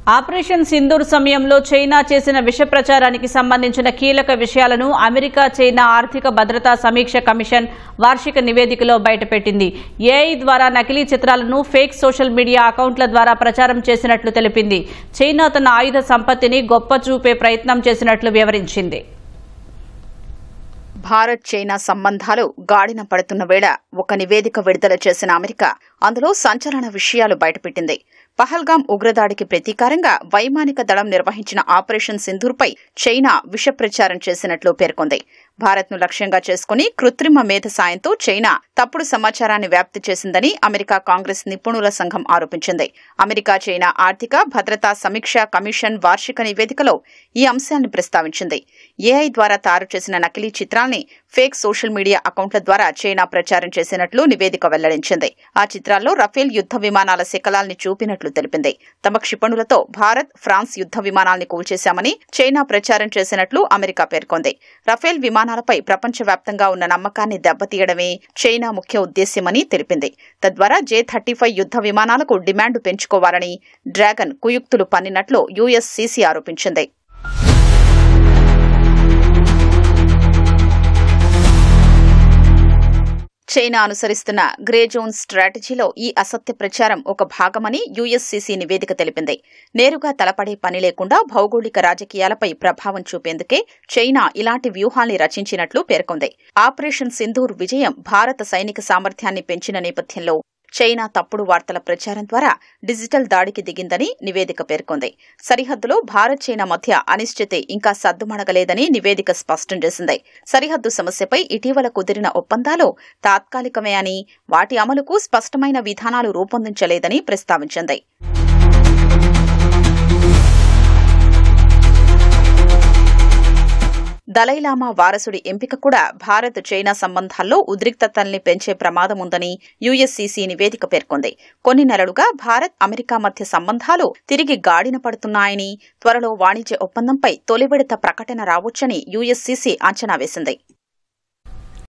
Operation Sindoor సమయంలో China చేసిన విష ప్రచారానికి సంబంధించిన కీలక విషయాలను అమెరికా చైనా ఆర్థిక భద్రతా సమీక్ష కమిషన్ వార్షిక నివేదికలో బయటపెట్టింది. ఏఐ ద్వారా నకిలీ చిత్రాలను ఫేక్ సోషల్ మీడియా అకౌంట్ల ద్వారా ప్రచారం చేసినట్లు తెలిపింది. చైనా తన ఆయుధ సంపత్తిని గొప్ప చూపే ప్రయత్నం చేసినట్లు వివరించింది. భారత్ చైనా సంబంధాలు గాడిన పడుతున్న వేళ ఒక నివేదిక విడుదల చేసిన అమెరికా అందులో సంచలన విషయాలు బయటపెట్టింది. పహల్గాం ఉగ్రదాడికి ప్రతీకారంగా వైమానిక దళం నిర్వహించిన ఆపరేషన్ సింధూర్పై చైనా విష ప్రచారం చేసినట్లు పేర్కొంది. భారత్ను లక్ష్యంగా చేసుకుని కృత్రిమ మేధ సాయంతో చైనా తప్పుడు సమాచారాన్ని వ్యాప్తి చేసిందని అమెరికా కాంగ్రెస్ నిపుణుల సంఘం ఆరోపించింది. అమెరికా చైనా ఆర్థిక భద్రతా సమీక్ష కమిషన్ వార్షిక నివేదికలో ఈ అంశాన్ని ప్రస్తావించింది. ఏఐ ద్వారా తయారు చేసిన నకిలీ చిత్రాల్ని ఫేక్ సోషల్ మీడియా అకౌంట్ల ద్వారా చైనా ప్రచారం చేసినట్లు నివేదిక వెల్లడించింది. ఆ చిత్రాల్లో రఫేల్ యుద్ధ విమానాల శకలాల్ని చూపినట్లు తెలిపింది. తమ క్షిపణులతో భారత్, ఫ్రాన్స్ యుద్ధ విమానాల్ని కూల్చేశామని చైనా ప్రచారం చేసినట్లు అమెరికా పేర్కొంది. రఫేల్ విమానాలపై ప్రపంచవ్యాప్తంగా ఉన్న నమ్మకాన్ని దెబ్బతీయడమే చైనా ముఖ్య ఉద్దేశ్యమని తెలిపింది. తద్వారా J-35 యుద్ధ విమానాలకు డిమాండ్ పెంచుకోవాలని డ్రాగన్ కుయుక్తులు పన్నినట్లు యుఎస్సిసి ఆరోపించింది. చైనా అనుసరిస్తున్న గ్రే జోన్ స్ట్రాటజీలో ఈ అసత్య ప్రచారం ఒక భాగమని యుఎస్సిసి నివేదిక తెలిపింది. నేరుగా తలపడే పని లేకుండా భౌగోళిక రాజకీయాలపై ప్రభావం చూపేందుకే చైనా ఇలాంటి వ్యూహాల్ని రచించినట్లు పేర్కొంది. ఆపరేషన్ సింధూర్ విజయం భారత సైనిక సామర్థ్యాన్ని పెంచిన నేపథ్యంలో చైనా తప్పుడు వార్తల ప్రచారం ద్వారా డిజిటల్ దాడికి దిగిందని నివేదిక పేర్కొంది. సరిహద్దులో భారత్ చైనా మధ్య అనిశ్చితి ఇంకా సద్దుమణగలేదని నివేదిక స్పష్టం చేసింది. సరిహద్దు సమస్యపై ఇటీవల కుదిరిన ఒప్పందాలు తాత్కాలికమే అని, వాటి అమలుకు స్పష్టమైన విధానాలు రూపొందించలేదని ప్రస్తావించింది. దలైలామా వారసుడి ఎంపిక కూడా భారత్ చైనా సంబంధాల్లో ఉద్రిక్తతల్ని పెంచే ప్రమాదముందని యుఎస్సిసి నివేదిక పేర్కొంది. కొన్ని నెలలుగా భారత్, అమెరికా మధ్య సంబంధాలు తిరిగి గాడిన పడుతున్నాయని, త్వరలో వాణిజ్య ఒప్పందంపై తొలి విడత ప్రకటన రావొచ్చని యుఎస్సిసి అంచనా వేసింది.